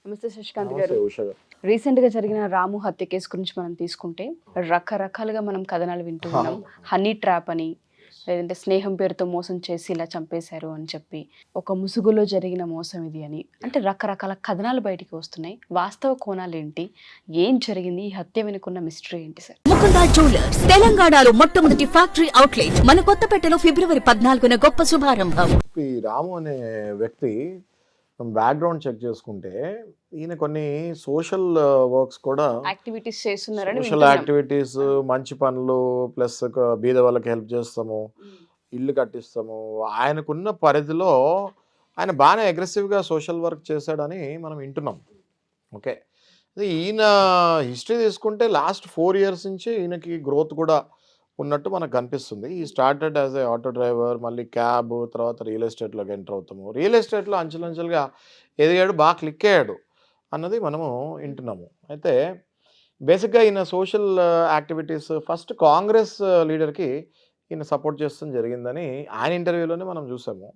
నమస్తే శశికాంత్ నమస్తే గారు. ఉష గారు. రీసెంట్‌గా జరిగిన రాము హత్య కేసు గురించి మనం తీసుకుంటే, రకరకాలుగా మనం కథనాలు వింటూ ఉన్నాం. హనీ ట్రాప్ అని, లేదంటే స్నేహం పేరుతో మోసం చేసి ఇలా చంపేశారు అని చెప్పి, ఒక ముసుగులో జరిగిన మోసం ఇది అని. అంటే రకరకాల కథనాలు బయటికి వస్తున్నాయి. వాస్తవ కోణాలేంటి? ఏం జరిగింది? ఈ హత్య వెనుకున్న మిస్టరీ ఏంటి సార్? ముకుందా జ్యువెలర్స్ తెలంగాణలో మొట్టమొదటి ఫ్యాక్టరీ అవుట్లెట్ మన కొత్తపేటలో ఫిబ్రవరి 14న గొప్ప శుభారంభం. ఈ రాము అనే వ్యక్తి బ్యాక్గ్రౌండ్ చెక్ చేసుకుంటే ఈయన కొన్ని సోషల్ వర్క్స్ కూడా యాక్టివిటీస్ చేస్తున్నారని సోషల్ వింటున్నాం. యాక్టివిటీస్ మంచి పనులు ప్లస్ బీద వాళ్ళకి హెల్ప్ చేస్తాము, ఇల్లు కట్టిస్తాము. ఆయనకున్న పరిధిలో ఆయన బాగానే అగ్రెసివ్గా సోషల్ వర్క్ చేశాడని మనం వింటున్నాం. ఓకే, ఈయన హిస్టరీ తీసుకుంటే లాస్ట్ 4 years నుంచి ఈయనకి గ్రోత్ కూడా ఉన్నట్టు మనకు కనిపిస్తుంది. ఈ started as a auto driver, మళ్ళీ క్యాబ్, తర్వాత రియల్ ఎస్టేట్లోకి ఎంటర్ అవుతాము. రియల్ ఎస్టేట్లో అంచెలంచెలుగా ఎదిగాడు, బాగా క్లిక్ అయ్యాడు అన్నది మనము వింటున్నాము. అయితే బేసిక్గా ఈయన సోషల్ యాక్టివిటీస్ ఫస్ట్ కాంగ్రెస్ లీడర్కి ఈయన సపోర్ట్ చేస్తడం జరిగిందని ఆయన ఇంటర్వ్యూలోనే మనం చూసాము.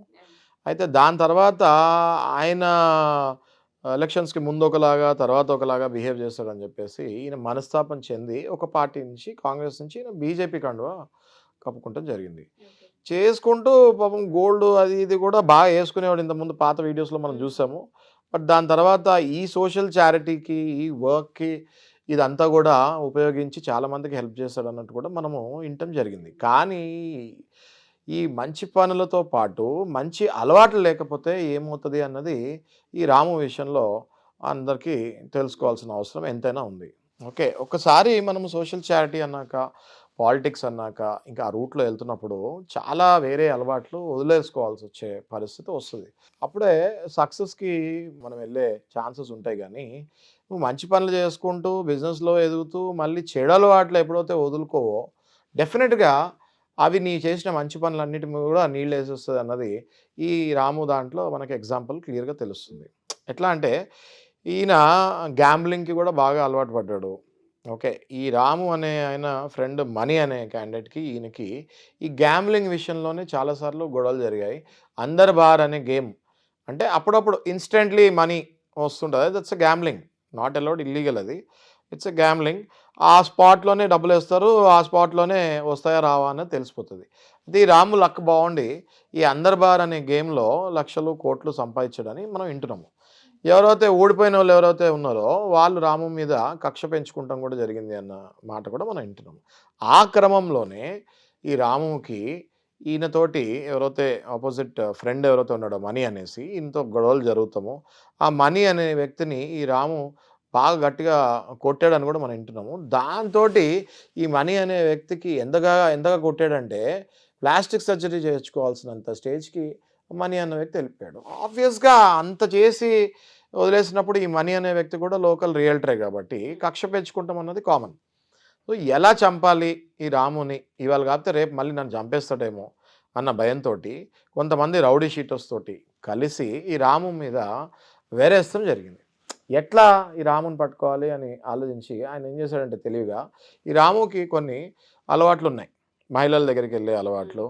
అయితే దాని తర్వాత ఆయన ఎలక్షన్స్కి ముందు ఒకలాగా తర్వాత ఒకలాగా బిహేవ్ చేస్తాడని చెప్పేసి ఈయన మనస్తాపం చెంది ఒక పార్టీ నుంచి కాంగ్రెస్ నుంచి ఈయన బీజేపీ కండువా కప్పుకుంటం జరిగింది. చేసుకుంటూ పాపం గోల్డ్ అది ఇది కూడా బాగా వేసుకునేవాడు. ఇంతకుముందు పాత వీడియోస్లో మనం చూసాము. బట్ దాని తర్వాత ఈ సోషల్ చారిటీకి, ఈ వర్క్కి ఇదంతా కూడా ఉపయోగించి చాలామందికి హెల్ప్ చేస్తాడు అన్నట్టు కూడా మనము వినటం జరిగింది. కానీ ఈ మంచి పనులతో పాటు మంచి అలవాట్లు లేకపోతే ఏమవుతుంది అన్నది ఈ రాము విషయంలో అందరికీ తెలుసుకోవాల్సిన అవసరం ఎంతైనా ఉంది. ఓకే, ఒకసారి మనము సోషల్ చారిటీ అన్నాక, పాలిటిక్స్ అన్నాక ఇంకా ఆ రూట్లో వెళ్తున్నప్పుడు చాలా వేరే అలవాట్లు వదిలేసుకోవాల్సి వచ్చే పరిస్థితి వస్తుంది. అప్పుడే సక్సెస్కి మనం వెళ్ళే ఛాన్సెస్ ఉంటాయి. కానీ నువ్వు మంచి పనులు చేసుకుంటూ బిజినెస్లో ఎదుగుతూ మళ్ళీ చెడు అలవాట్లు ఎప్పుడైతే వదులుకోవో డెఫినెట్గా అవి నీ చేసిన మంచి పనులన్నిటి మీద కూడా నీళ్ళు వేసేస్తుంది అన్నది ఈ రాము దాంట్లో మనకి ఎగ్జాంపుల్ క్లియర్గా తెలుస్తుంది. ఎట్లా అంటే ఈయన గ్యాంబ్లింగ్కి కూడా బాగా అలవాటు పడ్డాడు. ఓకే, ఈ రాము అనే ఆయన ఫ్రెండ్ మనీ అనే క్యాండిడేట్కి ఈయనకి ఈ గ్యాంబ్లింగ్ విషయంలోనే చాలాసార్లు గొడవలు జరిగాయి. అందర్ బార్ అనే గేమ్ అంటే అప్పుడప్పుడు ఇన్స్టెంట్లీ మనీ వస్తుంటుంది. That's a gambling, not allowed, illegal. అది ఇట్స్ ఎ గ్యాంబ్లింగ్. ఆ స్పాట్లోనే డబ్బులు వేస్తారు, ఆ స్పాట్లోనే వస్తాయా రావా అన్నది తెలిసిపోతుంది. అది రాము లక్ బాగుండి ఈ అందర్ బార్ అనే గేమ్లో లక్షలు కోట్లు సంపాదించడని మనం వింటున్నాము. ఎవరైతే ఓడిపోయిన వాళ్ళు ఎవరైతే ఉన్నారో వాళ్ళు రాము మీద కక్ష పెంచుకుంటాం కూడా జరిగింది అన్న మాట కూడా మనం వింటున్నాము. ఆ క్రమంలోనే ఈ రాముకి ఈయనతోటి ఎవరైతే ఆపోజిట్ ఫ్రెండ్ ఎవరైతే ఉన్నాడో మనీ అనేసి ఈయనతో గొడవలు జరుగుతామో ఆ మనీ అనే వ్యక్తిని ఈ రాము బాగా గట్టిగా కొట్టాడని కూడా మనం వింటున్నాము. దాంతో ఈ మనీ అనే వ్యక్తికి ఎంతగా కొట్టాడంటే ప్లాస్టిక్ సర్జరీ చేయించుకోవాల్సినంత స్టేజ్కి మనీ అనే వ్యక్తి వెళ్ళిపోయాడు. ఆబ్వియస్గా అంత చేసి వదిలేసినప్పుడు ఈ మనీ అనే వ్యక్తి కూడా లోకల్ రియల్టరే కాబట్టి కక్ష పెంచుకుంటాం అన్నది కామన్. సో ఎలా చంపాలి ఈ రాముని, ఇవాళ కాకపోతే రేపు మళ్ళీ నన్ను చంపేస్తాడేమో అన్న భయంతో కొంతమంది రౌడీ షీటర్స్ తోటి కలిసి ఈ రాము మీద వేరేస్తాం జరిగింది. ఎట్లా ఈ రాముని పట్టుకోవాలి అని ఆలోచించి ఆయన ఏం చేశాడంటే తెలివిగా ఈ రాముకి కొన్ని అలవాట్లు ఉన్నాయి, మహిళల దగ్గరికి వెళ్ళే అలవాట్లు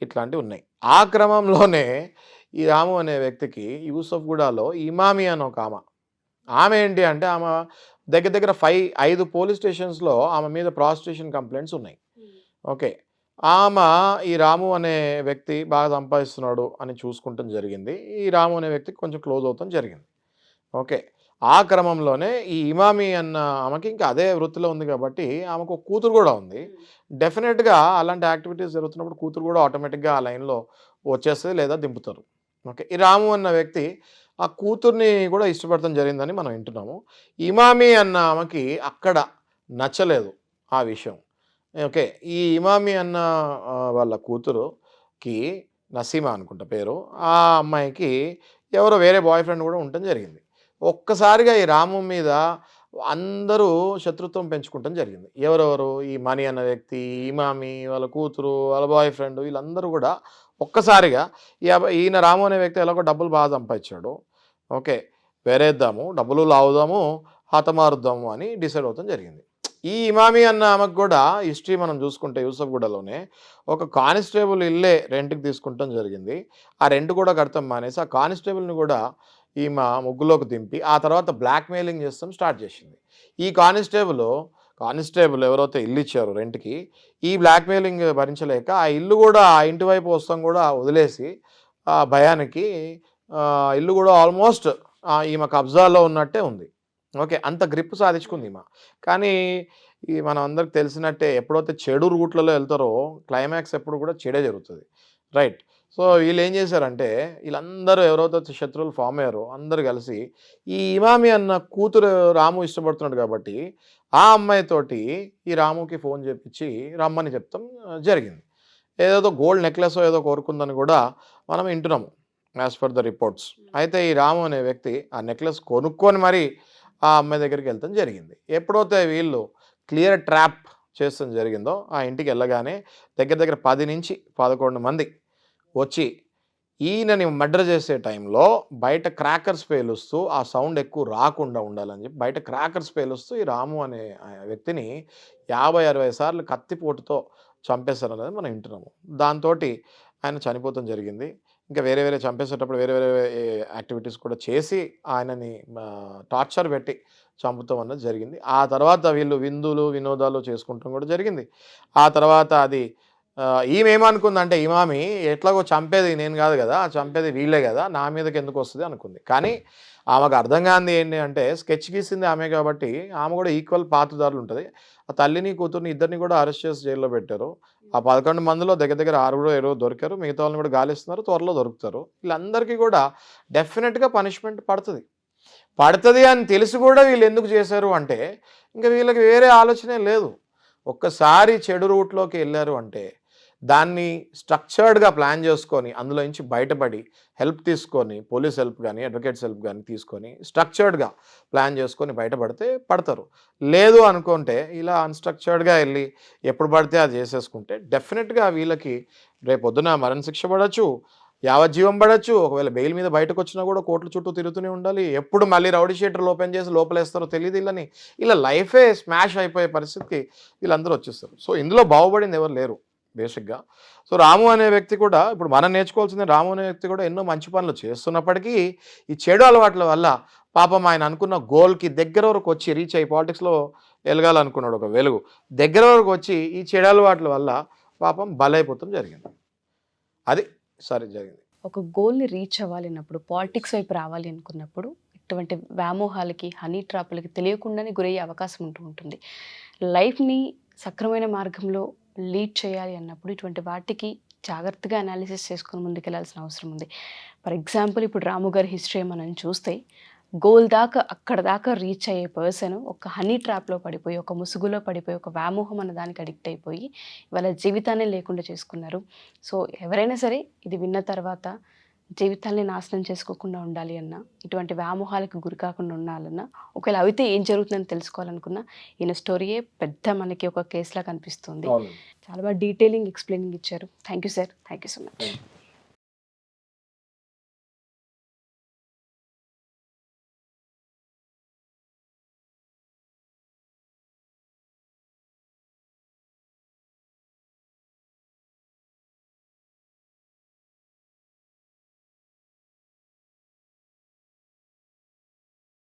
ఇట్లాంటివి ఉన్నాయి. ఆ క్రమంలోనే ఈ రాము అనే వ్యక్తికి యూసఫ్గూడలో ఇమామి అని ఒక ఆమె ఏంటి అంటే ఆమె దగ్గర 5 పోలీస్ స్టేషన్స్లో ఆమె మీద ప్రాస్టిట్యూషన్ కంప్లైంట్స్ ఉన్నాయి. ఓకే, ఆమె ఈ రాము అనే వ్యక్తి బాగా సంపాదిస్తున్నాడు అని చూసుకుంటాం జరిగింది. ఈ రాము అనే వ్యక్తికి కొంచెం క్లోజ్ అవుతాం జరిగింది. ఓకే, ఆ క్రమంలోనే ఈ ఇమామి అన్న ఆమెకి ఇంకా అదే వృత్తిలో ఉంది కాబట్టి ఆమెకు ఒక కూతురు కూడా ఉంది. డెఫినెట్గా అలాంటి యాక్టివిటీస్ జరుగుతున్నప్పుడు కూతురు కూడా ఆటోమేటిక్గా ఆ లైన్లో వచ్చేస్తుంది లేదా దింపుతారు. ఓకే, ఈ రాము అన్న వ్యక్తి ఆ కూతుర్ని కూడా ఇష్టపడటం జరిగిందని మనం వింటున్నాము. ఇమామి అన్న ఆమెకి అక్కడ నచ్చలేదు ఆ విషయం. ఓకే, ఈ ఇమామి అన్న వాళ్ళ కూతురుకి నసీమా అనుకుంటా పేరు, ఆ అమ్మాయికి ఎవరో వేరే బాయ్ ఫ్రెండ్ కూడా ఉండటం జరిగింది. ఒక్కసారిగా ఈ రాము మీద అందరూ శత్రుత్వం పెంచుకుంటం జరిగింది. ఎవరెవరు, ఈ మనీ అన్న వ్యక్తి, ఇమామి, వాళ్ళ కూతురు, వాళ్ళ బాయ్ ఫ్రెండ్, వీళ్ళందరూ కూడా ఒక్కసారిగా ఈయన రాము అనే వ్యక్తి ఎలాగో డబ్బులు బాగా సంపాదించాడు. ఓకే, వేరేద్దాము, డబ్బులు లావుదాము, హతమారుద్దాము అని డిసైడ్ అవుతాం జరిగింది. ఈ ఇమామి అన్న ఆమెకు కూడా హిస్టరీ మనం చూసుకుంటే యూసఫ్గూడలోనే ఒక కానిస్టేబుల్ ఇల్లే రెంట్కి తీసుకుంటాం జరిగింది. ఆ రెంట్ కూడా కడతాం మానేసి ఆ కానిస్టేబుల్ని కూడా ఈమె ముగ్గులోకి దింపి ఆ తర్వాత బ్లాక్మెయిలింగ్ చేస్తాం స్టార్ట్ చేసింది. ఈ కానిస్టేబుల్ ఎవరైతే ఇల్లు ఇచ్చారో రెంట్కి, ఈ బ్లాక్మెయిలింగ్ భరించలేక ఆ ఇల్లు కూడా ఆ ఇంటి వైపు వస్తాం కూడా వదిలేసి ఆ భయానికి ఇల్లు కూడా ఆల్మోస్ట్ ఈమె కబ్జాలో ఉన్నట్టే ఉంది. ఓకే, అంత గ్రిప్ సాధించుకుంది ఈమె. కానీ ఈ మనం అందరికి తెలిసినట్టే ఎప్పుడైతే చెడు రూట్లలో వెళ్తారో క్లైమాక్స్ ఎప్పుడు కూడా చెడే జరుగుతుంది, రైట్? సో వీళ్ళు ఏం చేశారంటే వీళ్ళందరూ ఎవరైతే శత్రువులు ఫామ్ అయ్యారో అందరూ కలిసి ఈ ఇమామి అన్న కూతురు రాము ఇష్టపడుతున్నాడు కాబట్టి ఆ అమ్మాయితోటి ఈ రాముకి ఫోన్ చేపించి రమ్మని చెప్తాం జరిగింది. ఏదో గోల్డ్ నెక్లెస్ ఏదో కోరుకుందని కూడా మనం వింటున్నాము యాజ్ పర్ ద రిపోర్ట్స్. అయితే ఈ రాము అనే వ్యక్తి ఆ నెక్లెస్ కొనుక్కొని మరి ఆ అమ్మాయి దగ్గరికి వెళ్తాం జరిగింది. ఎప్పుడైతే వీళ్ళు క్లియర్ ట్రాప్ చేస్తాం జరిగిందో ఆ ఇంటికి వెళ్ళగానే దగ్గర 10 నుంచి 11 మంది వచ్చి ఈయనని మర్డర్ చేసే టైంలో బయట క్రాకర్స్ పేలుస్తూ ఆ సౌండ్ ఎక్కువ రాకుండా ఉండాలని చెప్పి బయట క్రాకర్స్ పేలుస్తూ ఈ రాము అనే వ్యక్తిని 50-60 సార్లు కత్తిపోటుతో చంపేశారనేది మనం వింటున్నాము. దాంతో ఆయన చనిపోవడం జరిగింది. ఇంకా వేరే చంపేసేటప్పుడు వేరే యాక్టివిటీస్ కూడా చేసి ఆయనని టార్చర్ పెట్టి చంపుతాం అన్నది జరిగింది. ఆ తర్వాత వీళ్ళు విందులు వినోదాలు చేసుకుంటాం కూడా జరిగింది. ఆ తర్వాత అది ఈమె ఏమనుకుందంటే ఇమామి ఎట్లాగో చంపేది నేను కాదు కదా, చంపేది వీళ్ళే కదా, నా మీదకి ఎందుకు వస్తుంది అనుకుంది. కానీ ఆమెకు అర్థం కానిది ఏంటి అంటే స్కెచ్ గీసింది ఆమె కాబట్టి ఆమె కూడా ఈక్వల్ పాత్రదారులు ఉంటుంది. ఆ తల్లిని కూతుర్ని ఇద్దరిని కూడా అరెస్ట్ చేసి జైల్లో పెట్టారు. ఆ 11 మందిలో దగ్గర 6 దొరికారు. మిగతా వాళ్ళని కూడా గాలిస్తున్నారు, త్వరలో దొరుకుతారు. వీళ్ళందరికీ కూడా డెఫినెట్గా పనిష్మెంట్ పడుతుంది అని తెలిసి కూడా వీళ్ళు ఎందుకు చేశారు అంటే ఇంకా వీళ్ళకి వేరే ఆలోచనే లేదు. ఒక్కసారి చెడు రూట్లోకి వెళ్ళారు అంటే దాన్ని స్ట్రక్చర్డ్గా ప్లాన్ చేసుకొని అందులో నుంచి బయటపడి హెల్ప్ తీసుకొని పోలీస్ హెల్ప్ కానీ అడ్వకేట్స్ హెల్ప్ కానీ తీసుకొని స్ట్రక్చర్డ్గా ప్లాన్ చేసుకొని బయటపడితే పడతారు. లేదు అనుకుంటే ఇలా అన్స్ట్రక్చర్డ్గా వెళ్ళి ఎప్పుడు పడితే అది చేసేసుకుంటే డెఫినెట్గా వీళ్ళకి రేపొద్దున మరణశిక్ష పడవచ్చు, యావజ్జీవం పడవచ్చు. ఒకవేళ బెయిల్ మీద బయటకు వచ్చినా కూడా కోర్టుల చుట్టూ తిరుగుతూనే ఉండాలి. ఎప్పుడు మళ్ళీ రౌడీ షీటర్లు ఓపెన్ చేసి లోపలేస్తారో తెలియదు. ఇలా లైఫే స్మాష్ అయిపోయే పరిస్థితికి వీళ్ళందరూ వచ్చేస్తారు. సో ఇందులో బాగుపడింది ఎవరు లేరు బేసిక్గా. సో రాము అనే వ్యక్తి కూడా ఇప్పుడు మనం నేర్చుకోవాల్సింది, రాము అనే వ్యక్తి కూడా ఎన్నో మంచి పనులు చేస్తున్నప్పటికీ ఈ చెడు అలవాట్ల వల్ల పాపం ఆయన అనుకున్న గోల్కి దగ్గర వరకు వచ్చి రీచ్ అయ్యి పాలిటిక్స్లో వెలగాలనుకున్నాడు ఒక వెలుగు, దగ్గర వరకు వచ్చి ఈ చెడు అలవాట్ల వల్ల పాపం బలైపోతాం జరిగింది. అది సరే జరిగింది. ఒక గోల్ని రీచ్ అవ్వాలన్నప్పుడు పాలిటిక్స్ వైపు రావాలి అనుకున్నప్పుడు ఇటువంటి వ్యామోహాలకి హనీ ట్రాపులకి తెలియకుండానే గురయ్యే అవకాశం ఉంటుంది. లైఫ్ని సక్రమైన మార్గంలో లీడ్ చేయాలి అన్నప్పుడు ఇటువంటి వాటికి జాగ్రత్తగా అనాలిసిస్ చేసుకుని ముందుకెళ్లాల్సిన అవసరం ఉంది. ఫర్ ఎగ్జాంపుల్ ఇప్పుడు రాము గారి హిస్టరీ మనం చూస్తే గోల్ దాకా అక్కడ దాకా రీచ్ అయ్యే పర్సన్ ఒక హనీ ట్రాప్లో పడిపోయి, ఒక ముసుగులో పడిపోయి, ఒక వ్యామోహం అన్న దానికి అడిక్ట్ అయిపోయి వాళ్ళ జీవితాన్ని లేకుండా చేసుకున్నారు. సో ఎవరైనా సరే ఇది విన్న తర్వాత జీవితాన్ని నాశనం చేసుకోకుండా ఉండాలి అన్నా, ఇటువంటి వ్యామోహాలకు గురి కాకుండా ఉండాలన్నా, ఒకవేళ అయితే ఏం జరుగుతుందని తెలుసుకోవాలనుకున్నా ఈయన స్టోరీయే పెద్ద మనకి ఒక కేసులా కనిపిస్తుంది. చాలా బాగా డీటెయిలింగ్ ఎక్స్ప్లెయినింగ్ ఇచ్చారు. Thank you sir, thank you so much.